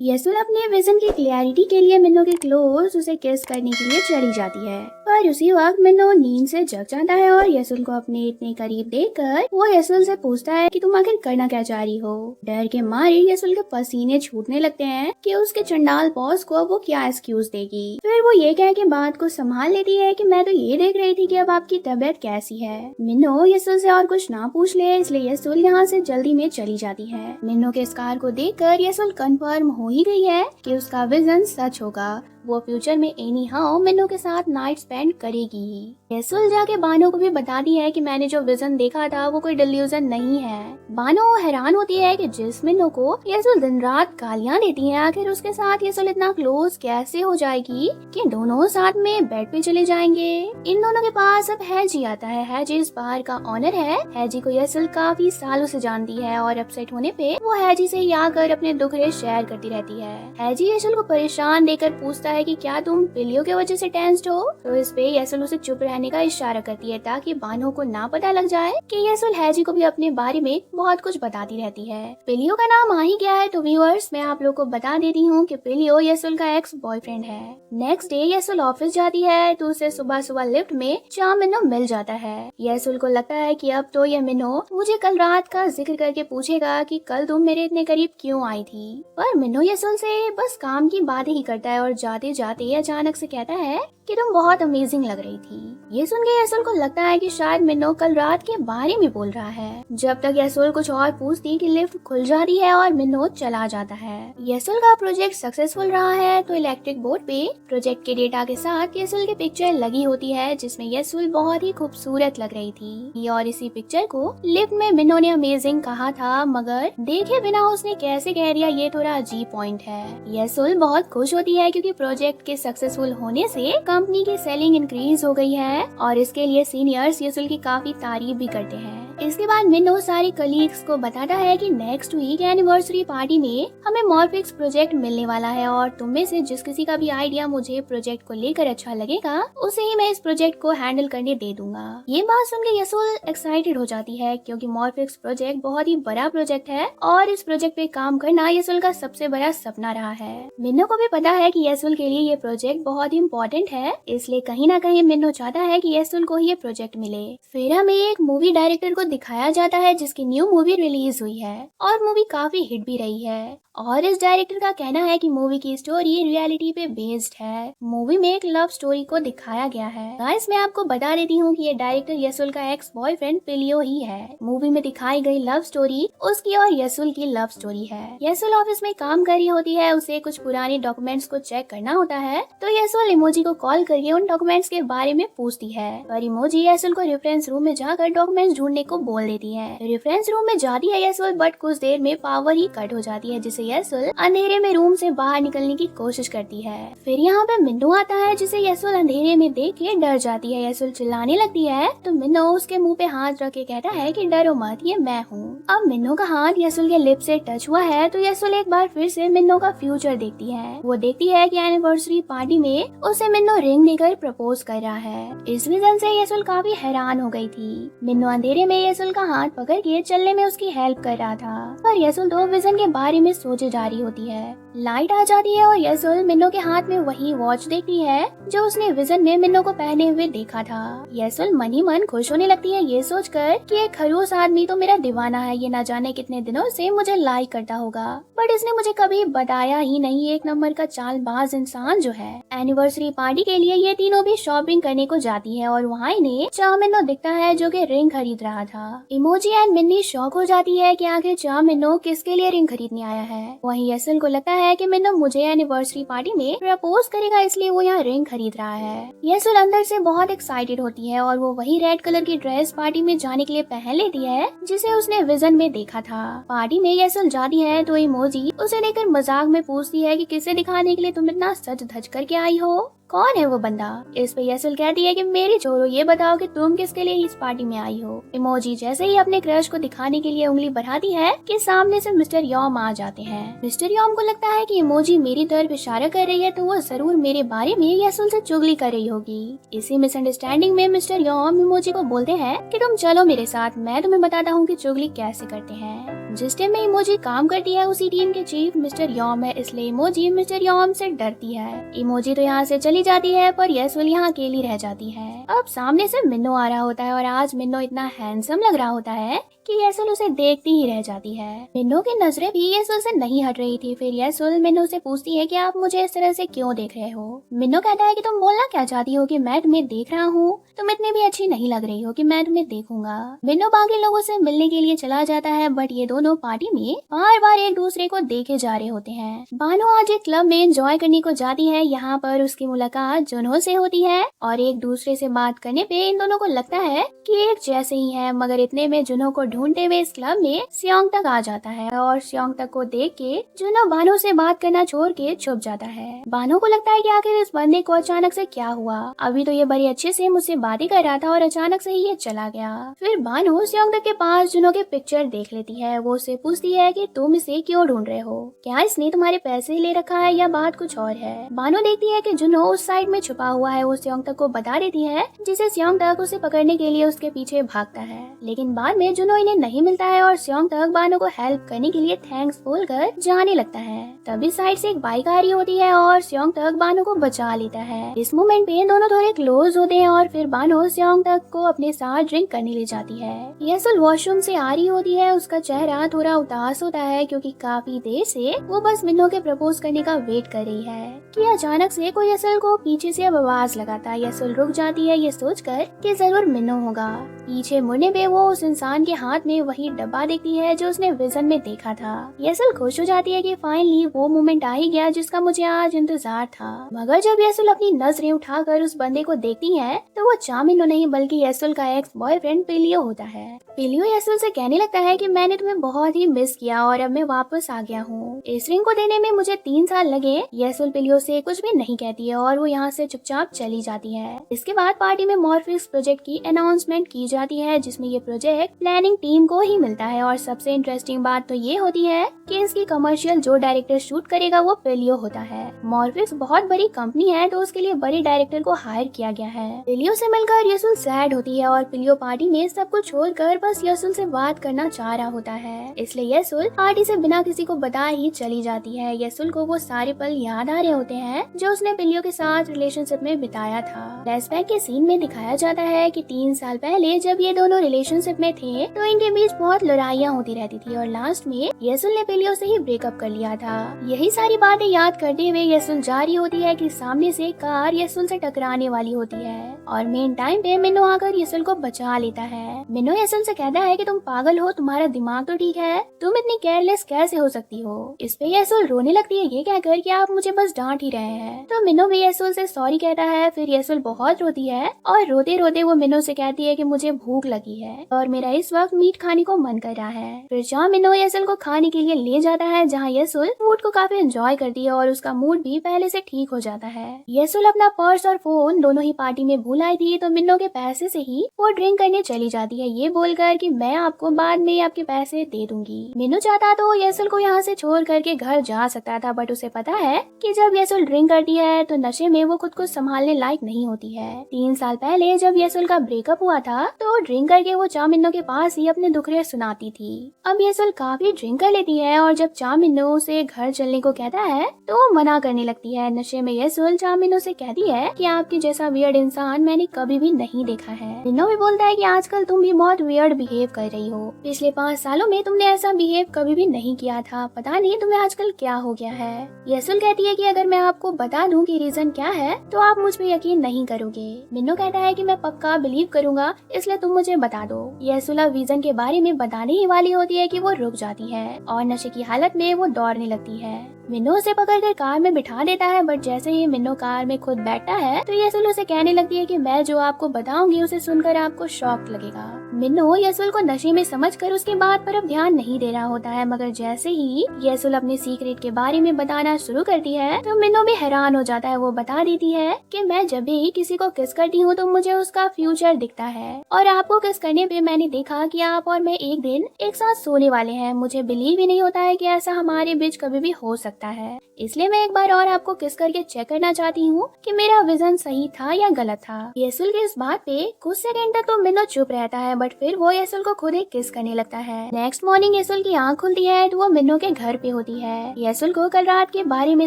यसुल अपने विजन की क्लियरिटी के लिए मिन्नो के क्लोज उसे किस करने के लिए चली जाती है, पर उसी वक्त मिन्नो नींद से जग जाता है और यसुल को अपने इतने करीब देखकर वो यसुल से पूछता है कि तुम आखिर करना क्या चाह रही हो। डर के मारे यसुल के पसीने छूटने लगते हैं कि उसके चंडाल बॉस को वो क्या एक्सक्यूज देगी। फिर वो ये कह के बात को संभाल लेती है कि मैं तो ये देख रही थी कि अब आपकी तबीयत कैसी है। मिन्नो यसुल से और कुछ ना पूछ ले, इसलिए यसुल यहाँ से जल्दी में चली जाती है। मिन्नो के स्कार को देखकर यसुल कंफर्म हो ही गई है कि उसका विजन सच होगा। वो फ्यूचर में एनी हाउ मिन्नो के साथ नाइट स्पेंड करेगी। यसुल जाके बानो को भी बताती है कि मैंने जो विजन देखा था वो कोई डिल्यूजन नहीं है। बानो हैरान होती है कि जिस मिन्नो को यसुल दिन रात गालियाँ देती है, आखिर उसके साथ यसुल इतना क्लोज कैसे हो जाएगी कि दोनों साथ में बेड पे चले जाएंगे। इन दोनों के पास अब हैजी आता है। हैजी इस बार का ऑनर है। हैजी को यसुल काफी सालों से जानती है और अपसेट होने पे वो हैजी से ही आकर अपने दुख शेयर करती रहती है। हैजी यसुल को परेशान देकर पूछता है कि क्या तुम पिलियो की वजह से टेंस्ड हो, तो इस पे यसुल उसे चुप रहने का इशारा करती है ताकि बानो को ना पता लग जाए कि यसुल हैजी को भी अपने बारे में बहुत कुछ बताती रहती है। पिलियो का नाम आ ही गया है तो व्यूअर्स मैं आप लोग को बता देती हूँ कि पिलियो यसुल का एक्स बॉयफ्रेंड है। नेक्स्ट डे यसुल ऑफिस जाती है तो उसे सुबह सुबह लिफ्ट में चा मिन्नो मिल जाता है। यसुल को लगता है कि अब तो ये मिन्नो मुझे कल रात का जिक्र करके पूछेगा कि कल तुम मेरे इतने करीब क्यों आई थी, पर मिन्नो यसुल से बस काम की बातें ही करता है और जाते जाते अचानक से कहता है कि तुम बहुत अमेजिंग लग रही थी। ये सुन के यसुल को लगता है कि शायद मिन्नो कल रात के बारे में बोल रहा है। जब तक यसुल कुछ और पूछती कि लिफ्ट खुल जाती है और मिन्नो चला जाता है। यसुल का प्रोजेक्ट सक्सेसफुल रहा है तो इलेक्ट्रिक बोर्ड पे प्रोजेक्ट के डेटा के साथ यसुल की पिक्चर लगी होती है जिसमें यसुल बहुत ही खूबसूरत लग रही थी। और इसी पिक्चर को लिफ्ट में मिन्नो ने अमेजिंग कहा था, मगर देखे बिना उसने कैसे कह दिया, ये थोड़ा अजीब पॉइंट है। यसुल बहुत खुश होती है क्योंकि प्रोजेक्ट के सक्सेसफुल होने से कंपनी की सेलिंग इंक्रीज हो गई है और इसके लिए सीनियर्स यसुल की काफी तारीफ भी करते हैं। इसके बाद मिन्नो सारे कलीग्स को बताता है कि नेक्स्ट वीक एनिवर्सरी पार्टी में हमें मॉर्फिक्स प्रोजेक्ट मिलने वाला है और तुम में से जिस किसी का भी आइडिया मुझे प्रोजेक्ट को लेकर अच्छा लगेगा उसे ही मैं इस प्रोजेक्ट को हैंडल करने दे दूंगा। ये बात सुन के यसुल एक्साइटेड हो जाती है क्योंकि मॉर्फिक्स प्रोजेक्ट बहुत ही बड़ा प्रोजेक्ट है और इस प्रोजेक्ट पे काम करना यसुल का सबसे बड़ा सपना रहा है। मिन्नो को भी पता है कि यसुल के लिए ये प्रोजेक्ट बहुत ही इम्पोर्टेंट है, इसलिए कहीं ना कहीं मिन्नो चाहता है कि यसुल को ये प्रोजेक्ट मिले। फिर हमें एक मूवी डायरेक्टर को दिखाया जाता है जिसकी न्यू मूवी रिलीज हुई है और मूवी काफी हिट भी रही है और इस डायरेक्टर का कहना है कि मूवी की स्टोरी रियलिटी पे बेस्ड है। मूवी में एक लव स्टोरी को दिखाया गया है। गाइस मैं आपको बता देती हूँ कि ये डायरेक्टर यसुल का एक्स बॉयफ्रेंड पिलियो ही है। मूवी में दिखाई गई लव स्टोरी उसकी और यसुल की लव स्टोरी है। यसुल ऑफिस में काम कर रही होती है, उसे कुछ पुराने डॉक्यूमेंट्स को चेक करना होता है तो यसुल इमोजी को कॉल करके उन डॉक्यूमेंट्स के बारे में पूछती है, पर इमोजी यसुल को रेफरेंस रूम में जाकर डॉक्यूमेंट्स ढूंढने को बोल देती है। रेफरेंस रूम में जाती है यसुल, बट कुछ देर में पावर ही कट हो जाती है जिससे यसुल अंधेरे में रूम से बाहर निकलने की कोशिश करती है। फिर यहाँ पे मिन्नो आता है जिसे यसुल अंधेरे में देख के डर जाती है। यसुल चिल्लाने लगती है तो मिन्नो उसके मुंह पे हाथ रख के कहता है कि डरो मत, ये मैं हूँ। अब मिन्नो का हाथ यसुल के लिप से टच हुआ है तो यसुल एक बार फिर से मिन्नो का फ्यूचर देखती है। वो देखती है कि एनिवर्सरी पार्टी में उसे मिन्नो रिंग देकर प्रपोज कर रहा है। इस विजन से यसुल काफी हैरान हो गई थी। मिन्नो अंधेरे में यसुल का हाथ पकड़ के चलने में उसकी हेल्प कर रहा था, पर यसुल दो विजन के बारे में सोचे जा रही होती है। लाइट आ जाती है और यसुल मिन्नो के हाथ में वही वॉच देखती है जो उसने विजन में मिन्नो को पहने हुए देखा था। यसुल मन ही मन खुश होने लगती है ये सोचकर कि एक खड़ूस आदमी तो मेरा दीवाना है, ये ना जाने कितने दिनों से मुझे लाइक करता होगा, बट इसने मुझे कभी बताया ही नहीं। एक नंबर का चालबाज इंसान जो है। एनिवर्सरी पार्टी के लिए ये तीनों भी शॉपिंग करने को जाती है और वहाँ इन्हें चा मिन्नो दिखता है जो कि रिंग खरीद रहा था। इमोजी एंड मिन्नी शॉक हो जाती है कि आखिर चा मिन्नो किसके लिए रिंग खरीदने आया है। वहीं यसुल को लगता है कि मिन्नो मुझे एनिवर्सरी पार्टी में प्रपोज करेगा इसलिए वो यहाँ रिंग खरीद रहा है। यसुल अंदर से बहुत एक्साइटेड होती है और वो वही रेड कलर की ड्रेस पार्टी में जाने के लिए पहन लेती है जिसे उसने विजन में देखा था। पार्टी में यसुल जाती है तो इमोजी उसे देखकर मजाक में पूछती है कि किसे दिखाने के लिए तुम इतना सज धज करके आई हो, कौन है वो बंदा। इस पे यसुल कहती है कि मेरी छोरो, ये बताओ कि तुम किसके लिए इस पार्टी में आई हो। इमोजी जैसे ही अपने क्रश को दिखाने के लिए उंगली बढ़ाती है कि सामने से मिस्टर यॉम आ जाते हैं। मिस्टर यॉम को लगता है कि इमोजी मेरी तरफ इशारा कर रही है तो वो जरूर मेरे बारे में यसुल से चुगली कर रही होगी। इसी मिसअंडरस्टैंडिंग में मिस्टर यॉम इमोजी को बोलते हैं कि तुम चलो मेरे साथ, मैं तुम्हें बताता हूँ कि चुगली कैसे करते हैं। जिस टीम में इमोजी काम करती है उसी टीम के चीफ मिस्टर यॉम है, इसलिए इमोजी मिस्टर यॉम से डरती है। इमोजी तो यहाँ से चली जाती है पर येसुल यहाँ अकेली रह जाती है। अब सामने से मिन्नो आ रहा होता है और आज मिन्नो इतना हैंडसम लग रहा होता है कि येसुल उसे देखती ही रह जाती है। मिन्नो की नजरें भी येसुल से नहीं हट रही थी। फिर येसुल मिन्नो से पूछती है कि आप मुझे इस तरह से क्यों देख रहे हो। मिन्नो कहता है कि तुम बोलना क्या चाहती हो कि मैं तुम्हें देख रहा हूँ, तुम इतनी भी अच्छी नहीं लग रही हो कि मैं तुम्हें देखूंगा। मिन्नो बाकी लोगों से मिलने के लिए चला जाता है बट ये दोनों पार्टी में बार बार एक दूसरे को देखे जा रहे होते हैं। बानो आज एक क्लब में एंजॉय करने को जाती है। यहाँ पर उसकी मुलाकात जुनहो से होती है और एक दूसरे से बात करने पे इन दोनों को लगता है कि एक जैसे ही है, मगर इतने में जुनहो को ढूंढते हुए इस क्लब में सियोंग तक आ जाता है और सियोंग तक को देख के जुनहो बानो से बात करना छोड़ के छुप जाता है। बानो को लगता है कि आखिर इस बंदे को अचानक से क्या हुआ, अभी तो ये बड़े अच्छे से मुझसे बातें कर रहा था और अचानक से ही ये चला गया। फिर बानो सियोंग तक के पास जुनहो के पिक्चर देख लेती है। वो उसे पूछती है कि तुम इसे क्यों ढूंढ रहे हो, क्या इसने तुम्हारे पैसे ले रखा है या बात कुछ और है। बानो देखती है कि जुनहो उस साइड में छुपा हुआ है। वो सियोंग तक को बता देती है जिसे सियोंग तक उसे पकड़ने के लिए उसके पीछे भागता है, लेकिन बाद में जुनहो इन्हें नहीं मिलता है और सियोंग तक बानो को हेल्प करने के लिए थैंक्स बोलकर जाने लगता है। तभी साइड से एक बाइक आ रही होती है और सियोंग तक बानो को बचा लेता है। इस मोमेंट पे दोनों थोड़े क्लोज होते हैं और फिर बानो सियोंग तक को अपने साथ ड्रिंक करने ले जाती है। येसुल वॉशरूम से आ रही होती है। उसका चेहरा थोड़ा उदास होता है क्योंकि काफी देर से वो बस मिन्नो के प्रपोज करने का वेट कर रही है कि अचानक से कोई येसुल को पीछे से अब आवाज लगाता है। येसुल रुक जाती है ये सोचकर कि जरूर मिन्नो होगा। पीछे मुड़ने पे वो उस इंसान के हाथ में वही डब्बा देखती है जो उसने विजन में देखा था। येसुल खुश हो जाती है कि फाइनली वो मोमेंट आ ही गया जिसका मुझे आज इंतजार था। मगर जब येसुल अपनी नजरें उठाकर उस बंदे को देखती है तो वो चामिनो नहीं बल्कि येसुल का एक्स बॉयफ्रेंड पिलियो होता है। पिलियो येसुल से कहने लगता है कि मैंने तुम्हें बहुत ही मिस किया और अब मैं वापस आ गया हूँ। इस रिंग को देने में मुझे 3 साल लगे। येसुल पिलियो से कुछ भी नहीं कहती है और वो यहाँ से चुपचाप चली जाती है। इसके बाद पार्टी में मॉर्फिक्स प्रोजेक्ट की अनाउंसमेंट की जाती है जिसमें ये प्रोजेक्ट प्लानिंग टीम को ही मिलता है और सबसे इंटरेस्टिंग बात तो ये होती है कि इसकी कमर्शियल जो डायरेक्टर शूट करेगा वो पिलियो होता है। मॉर्फिक्स बहुत बड़ी कंपनी है तो उसके लिए बड़े डायरेक्टर को हायर किया गया है। पिलियो से मिलकर येसुल सैड होती है और पिलियो पार्टी में सब कुछ छोड़कर बस येसुल से बात करना चाह रहा होता है, इसलिए येसुल पार्टी से बिना किसी को बताए ही चली जाती है। येसुल को वो सारे पल याद आ रहे होते हैं जो उसने पिलियो के साथ रिलेशनशिप में बिताया था। फ्लैशबैक के सीन में दिखाया जाता है कि 3 साल पहले जब ये दोनों रिलेशनशिप में थे तो इनके बीच बहुत लड़ाइयाँ होती रहती थी और लास्ट में येसुल ने पिलियो से ही ब्रेकअप कर लिया था। यही सारी बातें याद करते हुए येसुल जा रही होती है कि सामने से कार येसुल से टकराने वाली होती है और मेन टाइम पे मिन्नो आकर येसुल को बचा लेता है। मिन्नो येसुल से कहता है कि तुम पागल हो, तुम्हारा दिमाग तो ठीक है, तुम इतनी केयरलेस कैसे हो सकती हो। इस पे येसुल रोने लगती है ये कहकर कि आप मुझे बस डांट ही रहे हैं। तो मिन्नो भी येसुल से सॉरी कहता है। फिर येसुल बहुत रोती है और रोते रोते वो मिन्नो से कहती है कि मुझे भूख लगी है और मेरा इस वक्त मीट खाने को मन कर रहा है। फिर जहाँ मिन्नो येसुल को खाने के लिए ले जाता है जहाँ येसुल फूड को काफी एंजॉय करती है और उसका मूड भी पहले से ठीक हो जाता है। येसुल अपना पर्स और फोन दोनों ही पार्टी में भूल आई थी तो मिन्नो के पैसे से ही वो ड्रिंक करने चली जाती है ये बोलकर कि मैं आपको बाद में आपके पैसे दे दूंगी। मिन्नो चाहता तो येसुल को यहाँ से छोड़ करके घर जा सकता था बट उसे पता है कि जब येसुल ड्रिंक करती है तो नशे में वो खुद को संभालने लायक नहीं होती है। 3 साल पहले जब येसुल का ब्रेकअप हुआ था तो ड्रिंक करके वो चामिन्नो के पास ही अपने दुखड़े सुनाती थी। अब येसुल काफी ड्रिंक कर लेती है और जब चामिन्नो से घर चलने को कहता है तो वो मना करने लगती है। नशे में येसुल चामिन्नो से कहती है कि आपके जैसा वियर्ड इंसान मैंने कभी भी नहीं देखा है। मिन्नो भी बोलता है कि आजकल तुम भी बहुत वियर्ड बिहेव कर रही हो, पिछले 5 सालों में तुमने ऐसा बिहेव कभी भी नहीं किया था, पता नहीं तुम्हें आजकल क्या हो गया है। येसुल कहती है कि अगर मैं आपको बता दूं कि रीजन क्या है तो आप मुझ पे यकीन नहीं करोगे। मिन्नो कहता है कि मैं पक्का बिलीव करूंगा इसलिए तुम मुझे बता दो। येसुल अब रीजन के बारे में बताने ही वाली होती है कि वो रुक जाती है और नशे की हालत में वो दौड़ने लगती है। मिन्नो उसे पकड़कर कार में बिठा देता है बट जैसे ही मिन्नो कार में खुद बैठता है तो येसुल उसे कहने लगती है कि मैं जो आपको बताऊंगी उसे सुनकर आपको शॉक लगेगा। मिन्नो येसुल को नशे में समझकर उसकी बात पर अब ध्यान नहीं दे रहा होता है मगर जैसे ही येसुल अपने सीक्रेट के बारे में बताना शुरू करती है तो मिन्नो भी हैरान हो जाता है। वो बता देती है कि मैं जब भी किसी को किस करती हूँ तो मुझे उसका फ्यूचर दिखता है और आपको किस करने पे मैंने देखा कि आप और मैं एक दिन एक साथ सोने वाले हैं। मुझे बिलीव ही नहीं होता है कि ऐसा हमारे बीच कभी भी हो सकता है, इसलिए मैं एक बार और आपको किस करके चेक करना चाहती हूँ कि मेरा विजन सही था या गलत था। येसुल की इस बात पे कुछ सेकंड तक तो मिन्नो चुप रहता है बट बट फिर वो येसुल को खुद एक किस करने लगता है। नेक्स्ट मॉर्निंग येसुल की आँख खुलती है तो वो मिन्नो के घर पे होती है। येसुल को कल रात के बारे में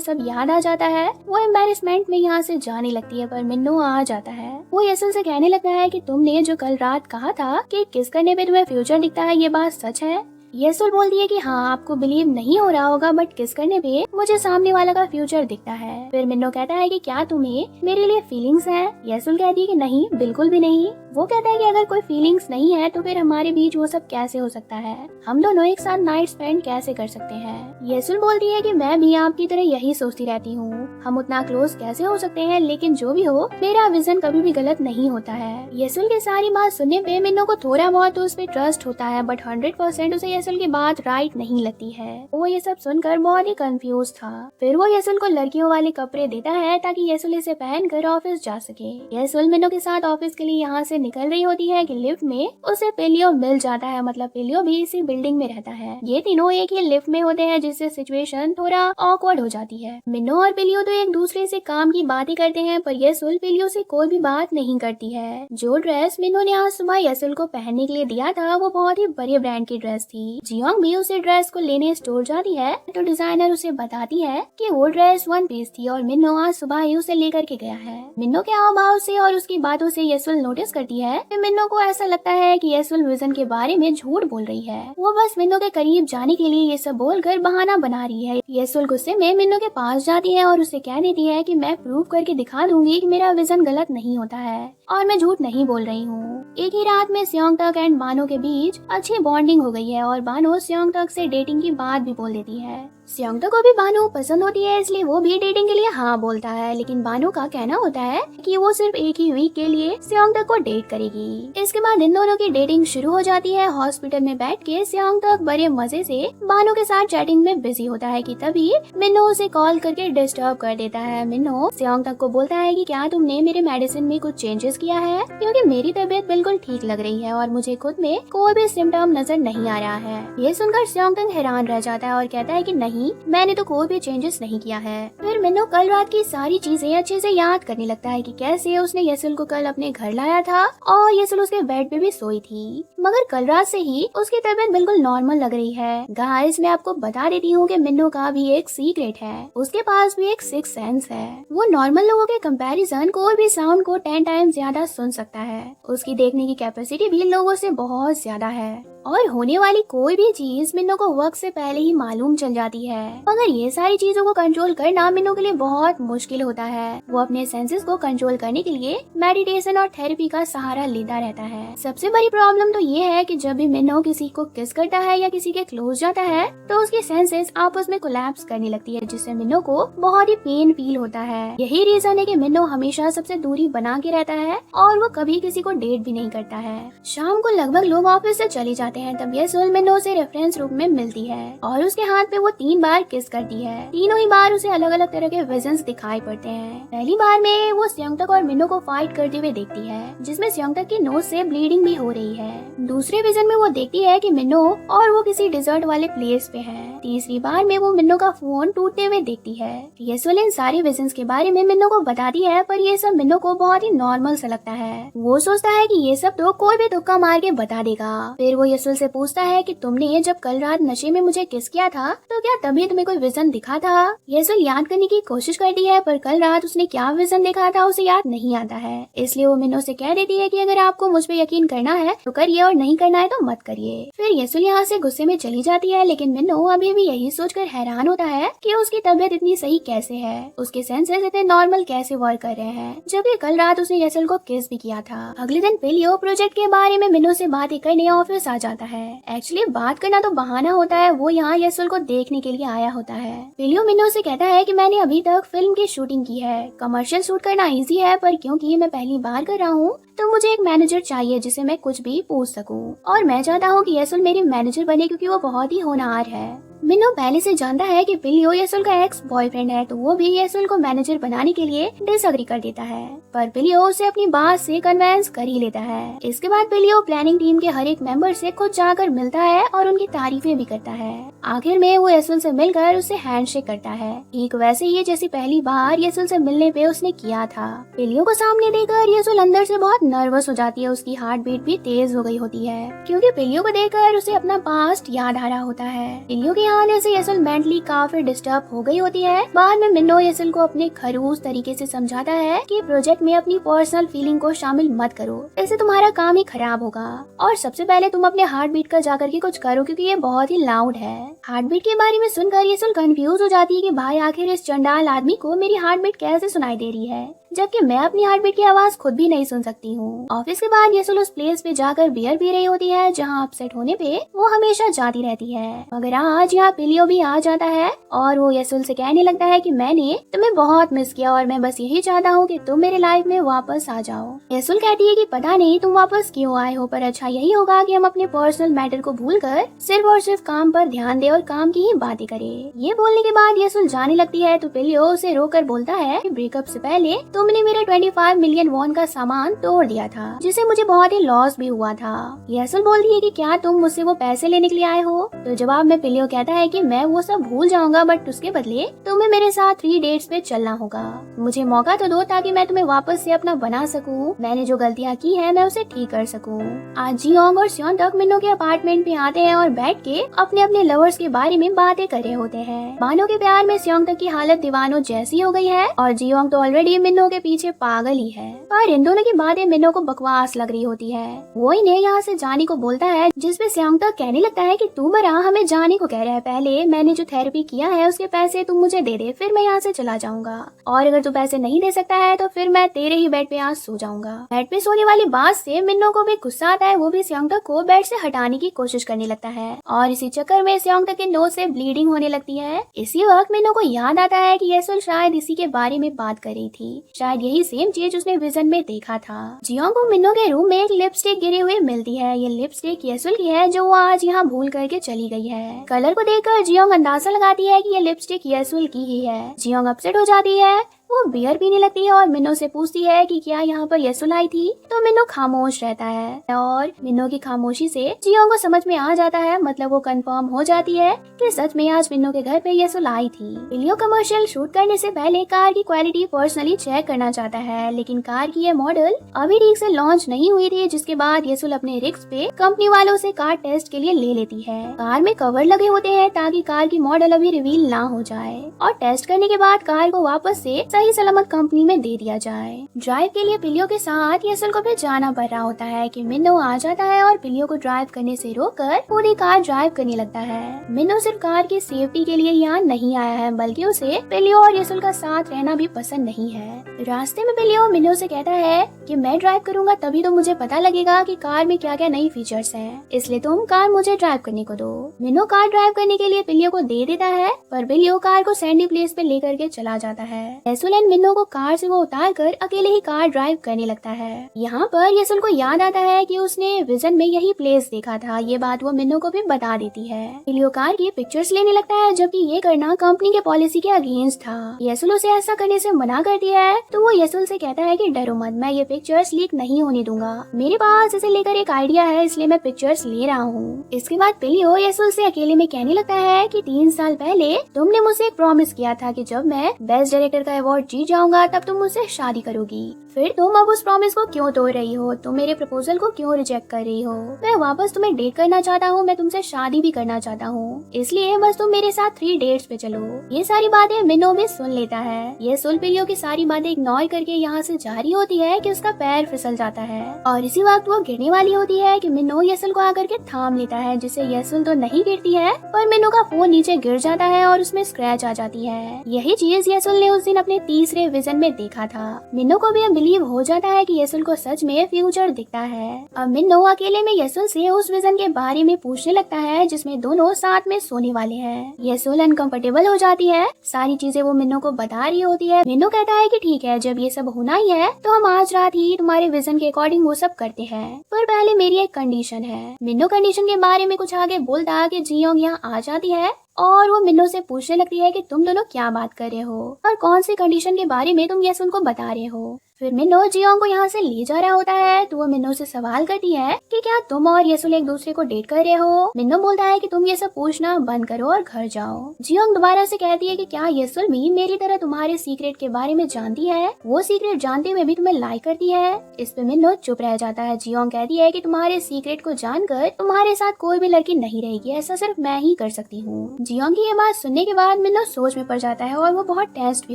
सब याद आ जाता है। वो एम्बेरसमेंट में यहाँ से जाने लगती है पर मिन्नो आ जाता है। वो येसुल से कहने लगता है कि तुमने जो कल रात कहा था कि किस करने पे तुम्हें फ्यूचर दिखता है, ये बात सच है। येसुल बोलती है कि हाँ, आपको बिलीव नहीं हो रहा होगा बट किस करने पे मुझे सामने वाला का फ्यूचर दिखता है। फिर मिन्नो कहता है कि क्या तुम्हें मेरे लिए फीलिंग्स हैं? येसुल कहती है कि नहीं, बिल्कुल भी नहीं। वो कहता है कि अगर कोई फीलिंग्स नहीं है तो फिर हमारे बीच वो सब कैसे हो सकता है? हम दोनों एक साथ नाइट स्पेंड कैसे कर सकते हैं? येसुल बोलती है कि मैं भी आपकी तरह यही सोचती रहती हूँ, हम उतना क्लोज कैसे हो सकते हैं, लेकिन जो भी हो मेरा विजन कभी भी गलत नहीं होता है। येसुल की सारी बात सुनने पे मिन्नो को थोड़ा बहुत तो उस पे ट्रस्ट होता है बट 100% उसे येसुल की बात राइट नहीं लगती है। वो ये सब सुनकर बहुत ही कंफ्यूज था। फिर वो येसुल को लड़कियों वाले कपड़े देता है ताकि येसुल इसे पहनकर ऑफिस जा सके। येसुल मिन्नो के साथ ऑफिस के लिए यहाँ से निकल रही होती है कि लिफ्ट में उसे पेलियो मिल जाता है, मतलब पेलियो भी इसी बिल्डिंग में रहता है। ये तीनों एक ही लिफ्ट में होते हैं जिससे सिचुएशन थोड़ा ऑकवर्ड हो जाती है। मिन्नो और पेलियो तो एक दूसरे से काम की बातें करते हैं पर येसुल पेलियो से कोई भी बात नहीं करती है। जो ड्रेस मिन्नो ने आज सुबह येसुल को पहनने के लिए दिया था वो बहुत ही बड़े ब्रांड की ड्रेस थी। जियोंग भी उसे ड्रेस को लेने स्टोर जाती है तो डिजाइनर उसे बताती है कि वो ड्रेस वन पीस थी और मिन्नो आज सुबह ही उसे लेकर के गया है। मिन्नो के हाव भाव से और उसकी बातों से येसुल नोटिस करती है कि मिन्नो को ऐसा लगता है कि येसुल विजन के बारे में झूठ बोल रही है। वो बस मिन्नो के करीब जाने के लिए ये सब बोलकर बहाना बना रही है। येसुल गुस्से में मिन्नो के पास जाती है और उसे कह देती है कि मैं प्रूव करके दिखा दूंगी कि मेरा विजन गलत नहीं होता है और मैं झूठ नहीं बोल रही हूँ। एक ही रात में स्योंगटक एंड बानो के बीच अच्छी बॉन्डिंग हो गई है और बानो स्योंगटक से डेटिंग की बात भी बोल देती है। स्योंगटक को भी बानो पसंद होती है इसलिए वो भी डेटिंग के लिए हाँ बोलता है, लेकिन बानो का कहना होता है कि वो सिर्फ एक ही वीक के लिए स्योंगटक को डेट करेगी। इसके बाद इन दोनों की डेटिंग शुरू हो जाती है। हॉस्पिटल में बैठ के स्योंगटक बड़े मजे से बानो के साथ चैटिंग में बिजी होता है कि तभी मिन्नो उसे कॉल करके डिस्टर्ब कर देता है। मिन्नो स्योंगटक को बोलता है कि क्या तुमने मेरे मेडिसिन में कुछ चेंजेस किया है, क्योंकि मेरी तबीयत बिल्कुल ठीक लग रही है और मुझे खुद में कोई भी सिम्टम नजर नहीं आ रहा है। ये सुनकर स्योंगटक हैरान रह जाता है और कहता है कि नहीं, मैंने तो कोई भी चेंजेस नहीं किया है। फिर मिन्नो कल रात की सारी चीजें अच्छे से याद करने लगता है कि कैसे उसने येसुल को कल अपने घर लाया था और येसुल उसके बेड पे भी सोई थी, मगर कल रात से ही उसकी तबीयत बिल्कुल नॉर्मल लग रही है। गाइस, मैं आपको बता देती हूँ कि मिन्नो का भी एक सीक्रेट है, उसके पास भी एक सिक्स सेंस है। वो नॉर्मल लोगों के कंपैरिजन कोई भी साउंड को 10 टाइम्स ज्यादा सुन सकता है। उसकी देखने की कैपेसिटी भी लोगों से बहुत ज्यादा है और होने वाली कोई भी चीज मिन्नो को वक्त से पहले ही मालूम चल जाती है। मगर ये सारी चीजों को कंट्रोल करना मिन्नो के लिए बहुत मुश्किल होता है। वो अपने सेंसेस को कंट्रोल करने के लिए मेडिटेशन और थेरेपी का सहारा लेता रहता है। सबसे बड़ी प्रॉब्लम तो ये है कि जब भी मिन्नो किसी को किस करता है या किसी के क्लोज जाता है तो उसकी सेंसेस आपस में कोलैप्स करने लगती है, जिससे मिन्नो को बहुत ही पेन फील होता है। यही रीजन है कि मिन्नो हमेशा सबसे दूरी बना के रहता है और वो कभी किसी को डेट भी नहीं करता है। शाम को लगभग लोग ऑफिस से चले जाते हैं तब येसुल मिन्नो से रेफरेंस रूम में मिलती है और उसके हाथ पे वो 3 बार किस करती है। तीनों ही बार उसे अलग अलग तरह के विजन्स दिखाई पड़ते हैं। पहली बार में वो स्योंगटक और मिन्नो को फाइट करते हुए देखती है जिसमें स्योंगटक की नोज से ब्लीडिंग भी हो रही है। दूसरे विजन में वो देखती है कि मिन्नो और वो किसी डिजर्ट वाले प्लेस पे है। तीसरी बार में वो मिन्नो का फोन टूटते हुए देखती है। येसुल इन सारे विजन्स के बारे में मिन्नो को बताती है पर ये सब मिन्नो को बहुत ही नॉर्मल सा लगता है। वो सोचता है कि ये सब तो कोई भी तुक्का मार के बता देगा। फिर वो येसुल से पूछता है कि तुमने जब कल रात नशे में मुझे किस किया था तो क्या तभी तुम्हें कोई विजन दिखा था? येसुल याद करने की कोशिश करती है पर कल रात उसने क्या विजन देखा था उसे याद नहीं आता है, इसलिए वो मिन्नो से कह देती है कि अगर आपको मुझ पे यकीन करना है तो करिए और नहीं करना है तो मत करिए। फिर येसुल यहाँ से गुस्से में चली जाती है, लेकिन मिन्नो अभी भी यही सोचकर हैरान होता है कि उसकी तबीयत इतनी सही कैसे है, उसके सेंसेस इतने नॉर्मल कैसे वर्क कर रहे हैं, जबकि कल रात उसने येसुल को किस भी किया था। अगले दिन पेलियो प्रोजेक्ट के बारे में मिन्नो से बातें करने ऑफिस आ जाता है। एक्चुअली बात करना तो बहाना होता है, वो यहाँ येसुल को देखने के लिए आया होता है। पेलियो मिन्नो से कहता है कि मैंने अभी तक फिल्म की शूटिंग की है, कमर्शियल शूट करना इजी है पर क्योंकि मैं पहली बार कर रहा हूँ तो मुझे एक मैनेजर चाहिए जिसे मैं कुछ भी पूछ सकूं और मैं चाहता हूँ कि येसुल मेरी मैनेजर बने क्योंकि वो बहुत ही होनहार है। मिनो पहले से जानता है कि बिलियो येसुल का एक्स बॉयफ्रेंड है, तो वो भी येसुल को मैनेजर बनाने के लिए डिसएग्री कर देता है, पर बिलियो उसे अपनी बात से कन्वेंस कर ही लेता है। इसके बाद बिलियो प्लानिंग टीम के हर एक मेंबर से खुद जाकर मिलता है और उनकी तारीफें भी करता है। आखिर में वो येसुल से मिलकर उससे हैंडशेक करता है, ठीक वैसे ही जैसी पहली बार येसुल से मिलने पे उसने किया था। बिलियो को सामने देखकर येसुल अंदर से बहुत नर्वस हो जाती है, उसकी हार्ट बीट भी तेज हो गई होती है, क्योंकि बिलियो को देखकर उसे अपना पास्ट याद आ रहा होता है। बिलियो के आने से येसुल मेंटली काफी डिस्टर्ब हो गई होती है। बाद में मिनो येसुल को अपने खरूस तरीके से समझाता है कि प्रोजेक्ट में अपनी पर्सनल फीलिंग को शामिल मत करो, इससे तुम्हारा काम ही खराब होगा, और सबसे पहले तुम अपने हार्ट बीट का जाकर के कुछ करो, क्योंकि ये बहुत ही लाउड है। हार्ट बीट के बारे में सुनकर येसुल कंफ्यूज हो जाती है कि भाई आखिर इस चंडाल आदमी को मेरी हार्ट बीट कैसे सुनाई दे रही है, जबकि मैं अपनी हार्ट बीट की आवाज खुद भी नहीं सुन सकती हूँ। ऑफिस के बाद येसुल उस प्लेस पे जाकर बियर पी रही होती है जहाँ अपसेट होने पे वो हमेशा जाती रहती है, मगर आज यहाँ बिलियो भी आ जाता है और वो येसुल से कहने लगता है कि मैंने तुम्हें बहुत मिस किया और मैं बस यही चाहता हूँ कि तुम मेरे लाइफ में वापस आ जाओ। येसुल कहती है कि पता नहीं तुम वापस क्यों आए हो, पर अच्छा यही होगा कि हम अपने पर्सनल मैटर को भूलकर सिर्फ और सिर्फ काम पर ध्यान दे और काम की ही बातें करें। ये बोलने के बाद येसुल जाने लगती है, तो बिलियो उसे रोककर बोलता है कि ब्रेकअप से पहले तुमने मेरा 25 मिलियन वॉन का सामान तोड़ दिया था, जिससे मुझे बहुत ही लॉस भी हुआ था। येसुल बोलती है कि क्या तुम मुझसे वो पैसे लेने के लिए आए हो, तो जवाब में बिलियो कहता है कि मैं वो सब भूल जाऊंगा, बट उसके बदले तुम्हें मेरे साथ 3 डेट्स पे चलना होगा। मुझे मौका तो दो ताकि मैं तुम्हें वापस से अपना बना सकूं, मैंने जो गलतियां की है मैं उसे ठीक कर सकूं। आज जियोंग और स्योन तक मिनो के अपार्टमेंट पे आते हैं और बैठ के अपने अपने लवर्स के बारे में बातें कर रहे होते हैं। बानो के प्यार में स्योन तक की हालत दीवानों जैसी हो गई है और जियोंग तो ऑलरेडी मिनो के पीछे पागल ही है, और इन दोनों की बातें मिनो को बकवास लग रही होती है। वो इन्हें यहाँ से जाने को बोलता है, जिसपे स्योंग तक कहने लगता है कि तू बरा हमें जाने को कह रहा है, पहले मैंने जो थेरेपी किया है उसके पैसे तुम मुझे दे दे, फिर मैं यहाँ से चला जाऊंगा, और अगर तू पैसे नहीं दे सकता है तो फिर मैं तेरे ही बेड पे आज सो जाऊंगा। बेड पे सोने वाली बात से मिनो को भी गुस्सा आता है, वो भी स्योंग तक को बेड से हटाने की कोशिश करने लगता है, और इसी चक्कर में स्योंग तक के नोज से ब्लीडिंग होने लगती है। इसी वक्त मिनो को याद आता है कि येसुल शायद इसी के बारे में बात कर रही थी, शायद यही सेम चीज उसने विजन में देखा था। जियोंग को मिनो के रूम में एक लिपस्टिक गिरी हुई मिलती है, ये लिपस्टिक येसुल की है जो वो आज यहाँ भूल करके चली गई है। कलर को देखकर जियोंग अंदाजा लगाती है कि ये लिपस्टिक येसुल की ही है। जियोंग अपसेट हो जाती है, वो बियर पीने लगती है और मिनो से पूछती है कि क्या यहाँ पर येसुल आई थी, तो मिनो खामोश रहता है, और मिनो की खामोशी से जियोंग को समझ में आ जाता है, मतलब वो कंफर्म हो जाती है कि सच में आज मिनो के घर पे येसुल आई थी। बिलियो कमर्शियल शूट करने से पहले कार की क्वालिटी पर्सनली चेक करना चाहता है, लेकिन कार की ये मॉडल अभी ठीक से लॉन्च नहीं हुई थी, जिसके बाद येसुल अपने रिस्क पे कंपनी वालों से कार टेस्ट के लिए ले लेती है। कार में कवर लगे होते हैं ताकि कार की मॉडल अभी रिवील ना हो जाए, और टेस्ट करने के बाद कार को वापस से सही सलामत कंपनी में दे दिया जाए। ड्राइव के लिए बिलियो के साथ येसुल को भी जाना पड़ रहा होता है कि मिनो आ जाता है और बिलियो को ड्राइव करने से रोककर पूरी कार ड्राइव करने लगता है। मिनो सिर्फ कार की सेफ्टी के लिए यहाँ नहीं आया है, बल्कि उसे बिलियो और येसुल का साथ रहना भी पसंद नहीं है। रास्ते में बिलियो मिनो से कहता है कि मैं ड्राइव करूंगा तभी तो मुझे पता लगेगा कि कार में क्या क्या नई फीचर्स हैं, इसलिए तुम कार मुझे ड्राइव करने को दो। मिनो कार ड्राइव करने के लिए बिलियो को दे देता है, पर बिलियो कार को सैंडी प्लेस पे लेकर के चला जाता है। येसुल एंड मिनो को कार से वो उतार कर अकेले ही कार ड्राइव करने लगता है। यहाँ पर येसुल को याद आता है कि उसने विजन में यही प्लेस देखा था, ये बात वो मिनो को भी बता देती है। बिलियो कार की पिक्चर्स लेने लगता है, जबकि ये करना कंपनी के पॉलिसी के अगेंस्ट था। येसुल उसे ऐसा करने से मना करती है, तो वो येसुल से कहता है कि डरो मत, मैं ये पिक्चर्स लीक नहीं होने दूंगा, मेरे पास इसे लेकर एक आइडिया है, इसलिए मैं पिक्चर्स ले रहा हूँ। इसके बाद बिलियो येसुल से अकेले में कहने लगता है कि 3 साल पहले तुमने मुझे एक प्रॉमिस किया था कि जब मैं बेस्ट डायरेक्टर का अवार्ड जीत जाऊंगा तब तुम मुझसे शादी करोगी, फिर तुम अब उस प्रॉमिस को क्यों तोड़ रही हो, तुम मेरे प्रपोजल को क्यों रिजेक्ट कर रही हो। मैं वापस तुम्हें डेट करना चाहता हूँ, मैं तुमसे शादी भी करना चाहता हूँ, इसलिए बस तुम मेरे साथ 3 डेट्स पे चलो। ये सारी बातें मिनो भी सुन लेता है। ये सुन बिलियो की सारी बातें इग्नोर करके यहाँ से जा रही होती है कि उसका पैर फिसल जाता है, और इसी वक्त वो गिरने वाली होती है कि मिनो येसुल को आकर के थाम लेता है, जिससे येसुल तो नहीं गिरती है, पर मिनो का फोन नीचे गिर जाता है और उसमें स्क्रैच आ जाती है। यही चीज येसुल ने उस दिन अपने तीसरे विजन में देखा था। मिनो को भी बिलीव हो जाता है कि येसुल को सच में फ्यूचर दिखता है। अब मिनो अकेले में येसुल से उस विजन के बारे में पूछने लगता है जिसमें दोनों साथ में सोने वाले हैं। येसुल अनकंफर्टेबल हो जाती है, सारी चीजें वो मिनो को बता रही होती है। मिनो कहता है कि ठीक है, जब ये सब होना ही है तो हम आज रात ही तुम्हारे विजन के अकॉर्डिंग वो सब करते हैं, पर पहले मेरी एक कंडीशन है। मिनो कंडीशन के बारे में कुछ आगे बोलता कि जियोंग यहाँ आ जाती है और वो मिन्नो से पूछने लगती है कि तुम दोनों क्या बात कर रहे हो और कौन सी कंडीशन के बारे में तुम येसुन को बता रहे हो। फिर मिन्नो जियोंग को यहाँ से ले जा रहा होता है तो वो मिन्नो से सवाल करती है कि क्या तुम और येसुल एक दूसरे को डेट कर रहे हो। मिन्नो बोलता है कि तुम ये सब पूछना बंद करो और घर जाओ। जियोंग दोबारा से कहती है कि क्या येसुल भी मेरी तरह तुम्हारे सीक्रेट के बारे में जानती है, वो सीक्रेट जानते हुए भी तुम्हें लाइक करती है। इस पे मिन्नो चुप रह जाता है। जियोंग कहती है कि तुम्हारे सीक्रेट को जानकर तुम्हारे साथ कोई भी लड़की नहीं रहेगी, ऐसा सिर्फ मैं ही कर सकती हूँ। जियोंग की ये बात सुनने के बाद मिन्नो सोच में पड़ जाता है और वो बहुत टेंस्ड भी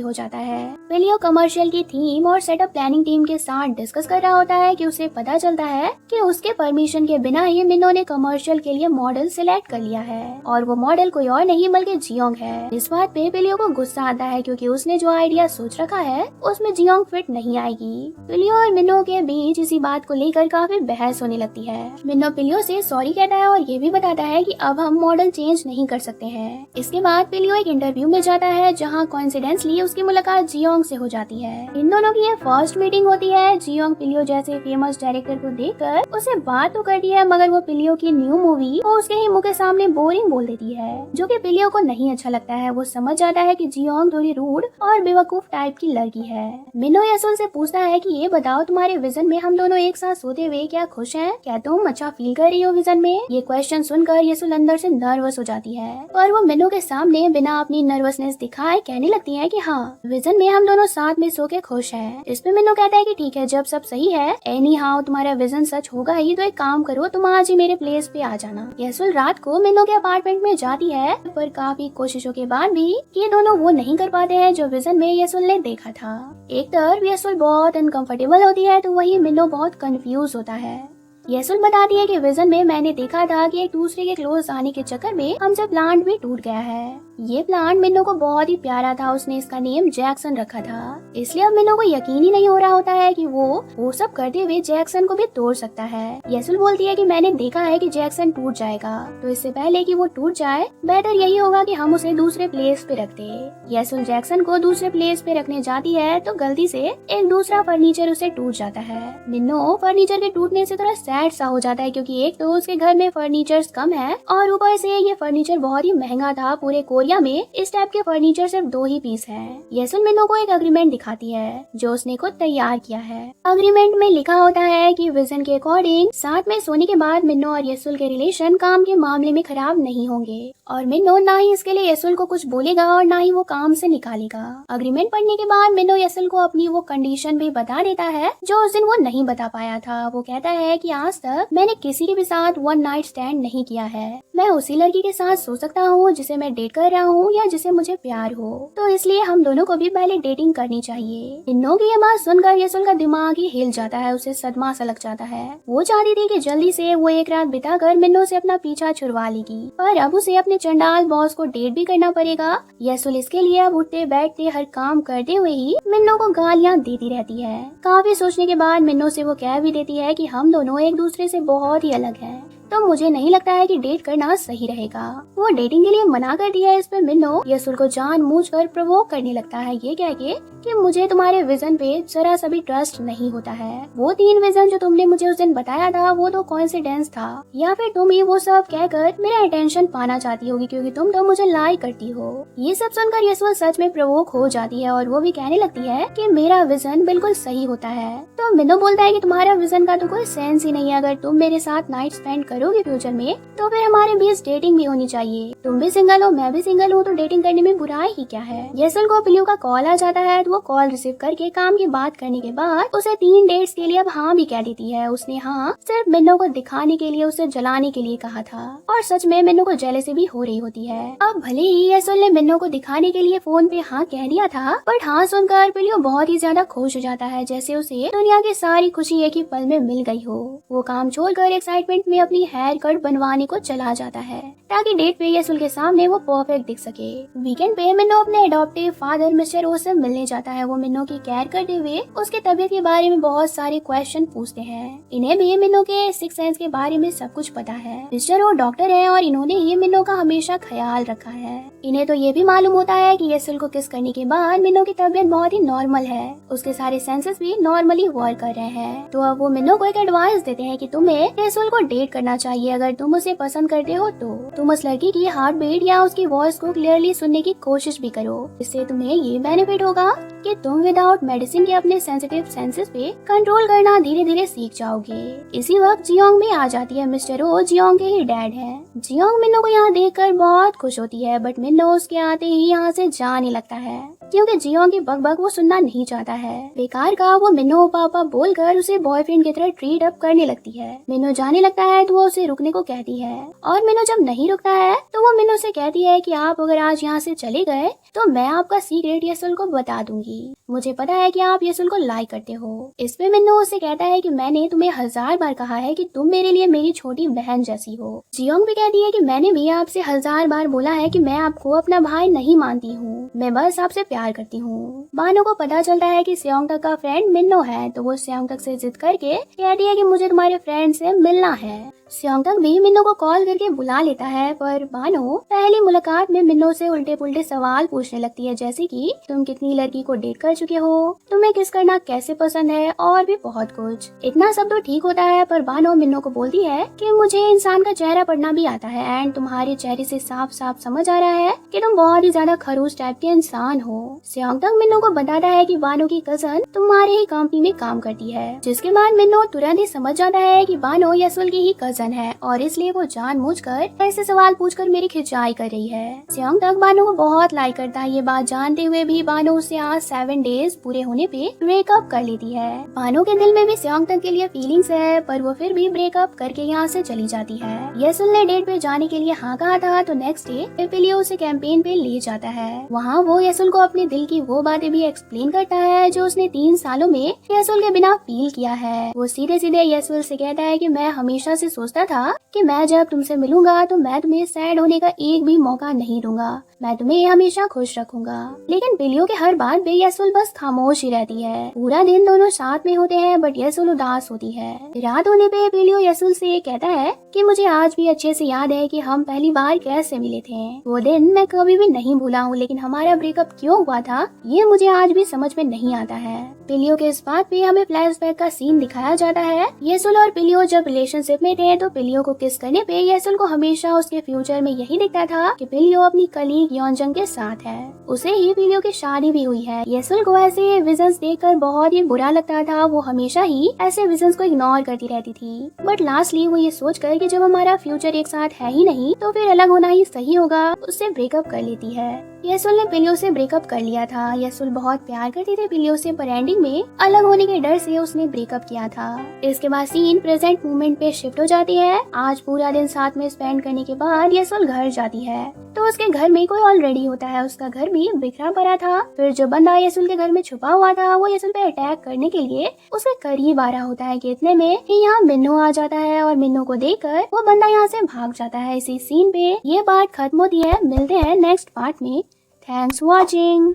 हो जाता है। पिलियो कमर्शियल की थीम और सेटअप प्लानिंग टीम के साथ डिस्कस कर रहा होता है कि उसे पता चलता है कि उसके परमिशन के बिना ही मिन्नो ने कमर्शियल के लिए मॉडल सिलेक्ट कर लिया है और वो मॉडल कोई और नहीं बल्कि जियोंग है। इस बात पे पिलियो को गुस्सा आता है क्योंकि उसने जो आइडिया सोच रखा है उसमें जियोंग फिट नहीं आएगी। पिलियो और मिन्नो के बीच इसी बात को लेकर काफी बहस होने लगती है। मिन्नो पिलियो से सॉरी कहता है और ये भी बताता है कि अब हम मॉडल चेंज नहीं कर सकते हैं। इसके बाद पिलियो एक इंटरव्यू में जाता है जहाँ कोइंसिडेंटली उसकी मुलाकात जियोंग से हो जाती है। इन दोनों की ये फर्स्ट मीटिंग होती है। जियोंग पिलियो जैसे फेमस डायरेक्टर को देखकर उसे बात तो करती है मगर वो पिलियो की न्यू मूवी और उसके ही मुंह के सामने बोरिंग बोल देती है जो कि पिलियो को नहीं अच्छा लगता है। वो समझ जाता है कि जियोंग थोड़ी रूड और बेवकूफ टाइप की लड़की है। मिन्नो येसुल से पूछता है कि ये बताओ तुम्हारे विजन में हम दोनों एक साथ सोते हुए क्या खुश हैं? क्या तुम अच्छा फील कर रही हो विजन में? ये क्वेश्चन सुनकर येसुल अंदर से नर्वस हो जाती है और वो मिन्नो के सामने बिना अपनी नर्वसनेस दिखाए कहने लगती है कि हाँ, विजन में हम दोनों साथ में सो के खुश हैं। इस पे मिन्नो कहता है कि ठीक है, जब सब सही है, एनी हाउ तुम्हारा विजन सच होगा ही तो एक काम करो, तुम आज ही मेरे प्लेस पे आ जाना। येसुल रात को मिन्नो के अपार्टमेंट में जाती है पर काफी कोशिशों के बाद भी ये दोनों वो नहीं कर पाते हैं जो विजन में येसुल ने देखा था। एक तरफ येसुल बहुत अनकंफर्टेबल होती है तो वहीं मिन्नो बहुत कंफ्यूज होता है। येसुल बताती है कि विजन में मैंने देखा था कि एक दूसरे के क्लोज आने के चक्कर में हमसे प्लांट भी टूट गया है। ये प्लांट मिन्नो को बहुत ही प्यारा था, उसने इसका नेम जैक्सन रखा था। इसलिए अब मिन्नो को यकीन ही नहीं हो रहा होता है कि वो सब करते हुए जैक्सन को भी तोड़ सकता है। येसुल बोलती है कि मैंने देखा है कि जैक्सन टूट जाएगा, तो इससे पहले कि वो टूट जाए बेहतर यही होगा कि हम उसे दूसरे प्लेस पे रख दे। येसुल जैक्सन को दूसरे प्लेस पे रखने जाती है तो गलती से एक दूसरा फर्नीचर उसे टूट जाता है। मिन्नो फर्नीचर के टूटने से थोड़ा सैड सा हो जाता है क्योंकि एक तो उसके घर में फर्नीचर कम है और ऊपर से ये फर्नीचर बहुत ही महंगा था। पूरे कोरिया में इस टाइप के फर्नीचर सिर्फ 2 ही पीस हैं। येसुल मिन्नो को एक अग्रीमेंट दिखाती है जो उसने खुद तैयार किया है। अग्रीमेंट में लिखा होता है कि विजन के अकॉर्डिंग साथ में सोने के बाद मिन्नो और येसुल के रिलेशन काम के मामले में खराब नहीं होंगे और मिन्नो ना ही इसके लिए येसुल को कुछ बोलेगा और ना ही वो काम से निकालेगा। अग्रीमेंट पढ़ने के बाद मिन्नो येसुल को अपनी वो कंडीशन भी बता देता है जो उस दिन वो नहीं बता पाया था। वो कहता है कि आज तक मैंने किसी के भी साथ वन नाइट स्टैंड नहीं किया है। मैं उसी लड़की के साथ सो सकता हूँ जिसे मैं डेट कर रहा हूँ या जिसे मुझे प्यार हो, तो इसलिए हम दोनों को भी पहले डेटिंग करनी चाहिए। मिन्नो की ये बात सुनकर येसुल का दिमाग ही हिल जाता है, उसे सदमा सा लग जाता है। वो चाहती थी कि जल्दी से वो एक रात बिताकर मिन्नो से अपना पीछा छुड़वा लेगी, पर अब उसे अपने चंडाल बॉस को डेट भी करना पड़ेगा। येसुल इसके लिए अब उठते बैठते हर काम करते हुए ही मिन्नो को गालियाँ देती रहती है। काफी सोचने के बाद मिन्नो से वो कह भी देती है कि हम दोनों एक दूसरे से बहुत ही अलग हैं, तो मुझे नहीं लगता है कि डेट करना सही रहेगा। वो डेटिंग के लिए मना करती है। इस पे मिन्नो येसुल को जानबूझकर प्रोवोक करने लगता है ये कह के कि मुझे तुम्हारे विजन पे जरा सा भी ट्रस्ट नहीं होता है। वो 3 विजन जो तुमने मुझे उस दिन बताया था वो तो कोइंसिडेंस था, या फिर तुम ही वो सब कहकर मेरा अटेंशन पाना चाहती होगी क्योंकि तुम तो मुझे लाई करती हो। ये सब सुनकर येसुल सच में प्रोवोक हो जाती है और वो भी कहने लगती है कि मेरा विजन बिल्कुल सही होता है। तो मिन्नो बोलता है कि तुम्हारा विजन का तो कोई सेंस ही नहीं है। अगर तुम मेरे साथ नाइट स्पेंड करोगे फ्यूचर में तो फिर हमारे बीच डेटिंग भी होनी चाहिए। तुम भी सिंगल हो, मैं भी सिंगल हूँ, तो डेटिंग करने में बुराई ही क्या है। येसुल को पिलियो का कॉल आ जाता है तो वो कॉल रिसीव करके काम की बात करने के बाद उसे 3 डेट्स के लिए अब हाँ भी कह देती है। उसने हाँ सिर्फ मिन्नो को दिखाने के लिए, उसे जलाने के लिए कहा था और सच में मिन्नो को जेलसी भी हो रही होती है। अब भले ही येसुल ने मिन्नो को दिखाने के लिए फोन पे हाँ कह दिया था, बट हाँ सुनकर पिलियो बहुत ही ज्यादा खुश हो जाता है, जैसे उसे दुनिया की सारी खुशी एक ही पल में मिल गई हो। वो काम छोड़कर एक्साइटमेंट में अपनी हेयर कट बनवाने को चला जाता है ताकि डेट पे येसुल के सामने वो परफेक्ट दिख सके। वीकेंड पे मिन्नो अपने अडॉप्टिव फादर मिस्टर ओ से मिलने जाता है। वो मिन्नो की केयर करते हुए उसके तबीयत के बारे में बहुत सारे क्वेश्चन पूछते हैं। इन्हें भी मिन्नो के 6 सेंस के बारे में सब कुछ पता है। मिस्टर ओ डॉक्टर है और इन्होंने ही मिन्नो का हमेशा ख्याल रखा है। इन्हें तो ये भी मालूम होता है कि येसुल को किस करने के बाद मिन्नो की तबीयत बहुत ही नॉर्मल है, उसके सारे सेंसेस भी नॉर्मली वर्क कर रहे हैं। तो अब वो मिन्नो को एक एडवाइस देते हैं कि तुम्हें येसुल को डेट करना चाहिए अगर तुम उसे पसंद करते हो तो तुम उस लड़की की हार्ट बीट या उसकी वॉइस को क्लियरली सुनने की कोशिश भी करो। इससे तुम्हें ये बेनिफिट होगा कि तुम विदाउट मेडिसिन के अपने सेंसिटिव सेंसेस पे कंट्रोल करना धीरे धीरे सीख जाओगे। इसी वक्त जियोंग भी आ जाती है। मिस्टर ओ जियोंग के ही डैड है। जियोंग मिन्नो को यहाँ देखकर बहुत खुश होती है, बट मिन्नो उसके आते ही यहाँ से जाने लगता है क्योंकि जियोंग की बकबक वो सुनना नहीं चाहता है। बेकार का वो मिन्नो पापा बोलकर उसे बॉयफ्रेंड की तरह ट्रीट अप करने लगती है। मिन्नो जाने लगता है तो वो उसे रुकने को कहती है और मिन्नो जब नहीं रुकता है तो वो मिन्नो से कहती है कि आप अगर आज यहाँ से चले गए तो मैं आपका सीक्रेट येसुल को बता दूंगी। मुझे पता है कि आप येसुल को लाइक करते हो। इस पे मिन्नो उसे कहता है कि मैंने तुम्हें 1000 बार कहा है कि तुम मेरे लिए मेरी छोटी बहन जैसी हो। जियोंग भी कहती है कि मैंने भी आपसे 1000 बार बोला है कि मैं आपको अपना भाई नहीं मानती हूँ, मैं बस आपसे प्यार करती हूँ। बानो को पता चलता है कि सेयोंगटक का फ्रेंड मिन्नो है तो वो सेयोंगटक से जिद करके कहती है कि मुझे तुम्हारे फ्रेंड से मिलना है। सेयोंगटक भी मिन्नो को कॉल करके बुला लेता है, पर बानो पहली मुलाकात में मिन्नो से उल्टे पुल्टे सवाल पूछने लगती है, जैसे कि तुम कितनी लड़की को डेट कर चुके हो, तुम्हें किस करना कैसे पसंद है और भी बहुत कुछ। इतना सब तो ठीक होता है, पर बानो मिन्नो को बोलती है कि मुझे इंसान का चेहरा पढ़ना भी आता है एंड तुम्हारे चेहरे से साफ साफ समझ आ रहा है कि तुम बहुत ही ज्यादा खड़ूस टाइप के इंसान हो। सेयोंगटक मिन्नो को बताता है कि बानो की कजन तुम्हारे ही कंपनी में काम करती है, जिसके बाद मिन्नो तुरंत ही समझ जाता है कि बानो येसुल की ही कजन है और इसलिए वो जानबूझकर ऐसे सवाल पूछकर मेरी खिंचाई कर रही है। सेयोंगटक बानो को बहुत लाइक करता है। ये बात जानते हुए भी बानो उससे आज 7 डेज पूरे होने पे ब्रेकअप कर लेती है। बानो के दिल में भी सेयोंगटक के लिए फीलिंग्स है, पर वो फिर भी ब्रेकअप करके यहाँ से चली जाती है। येसुल ने डेट पे जाने के लिए हाँ कहा था तो नेक्स्ट डे पेपिलियो उसे कैंपेन पे ले जाता है। वहाँ वो येसुल को अपने दिल की वो बातें भी एक्सप्लेन करता है जो उसने 3 सालों में येसुल के बिना फील किया है। वो सीधे सीधे येसुल से कहता है कि मैं हमेशा से सोचता था कि मैं जब तुमसे मिलूंगा तो मैं तुम्हें सैड होने का एक भी मौका नहीं दूंगा, मैं तुम्हें हमेशा खुश रखूंगा। लेकिन पिलियो के हर बात पे येसुल बस खामोश ही रहती है। पूरा दिन दोनों साथ में होते हैं बट येसुल उदास होती है। रात होने पे पिलियो येसुल से कहता है कि मुझे आज भी अच्छे से याद है कि हम पहली बार कैसे मिले थे। वो दिन मैं कभी भी नहीं भूला हूँ, लेकिन हमारा ब्रेकअप क्यों हुआ था ये मुझे आज भी समझ में नहीं आता है। पिलियो के इस बात पे हमें फ्लैशबैक का सीन दिखाया जाता है। येसुल और पिलियो जब रिलेशनशिप में थे तो पिलियो को किस करने पे येसुल को हमेशा उसके फ्यूचर में यही दिखता था कि पिलियो अपनी कलीग योनजंग के साथ है। उसे ही पिलियो की शादी भी हुई है। येसुल को ऐसे विजन्स देखकर बहुत ही बुरा लगता था। वो हमेशा ही ऐसे विजन्स को इग्नोर करती रहती थी, बट लास्टली वो ये सोचकर कि जब हमारा फ्यूचर एक साथ है ही नहीं तो फिर अलग होना ही सही होगा, उससे ब्रेकअप कर लेती है। येसुल ने पिलियो से ब्रेकअप कर लिया था। येसुल बहुत प्यार करती थी पिलियो से, पर एंडिंग में अलग होने के डर से उसने ब्रेकअप किया था। इसके बाद सीन प्रेजेंट मोमेंट पे शिफ्ट हो जाती है। आज पूरा दिन साथ में स्पेंड करने के बाद येसुल घर जाती है तो उसके घर में कोई ऑलरेडी होता है। उसका घर भी बिखरा पड़ा था। फिर जो बंदा येसुल के घर में छुपा हुआ था वो येसुल पे अटैक करने के लिए उसके करीब आ रहा होता है कि इतने में ही यहाँ मिन्नो आ जाता है और मिन्नो को देखकर वो बंदा यहाँ से भाग जाता है। इसी सीन पे ये बात खत्म होती है। मिलते हैं नेक्स्ट पार्ट में। Thanks for watching.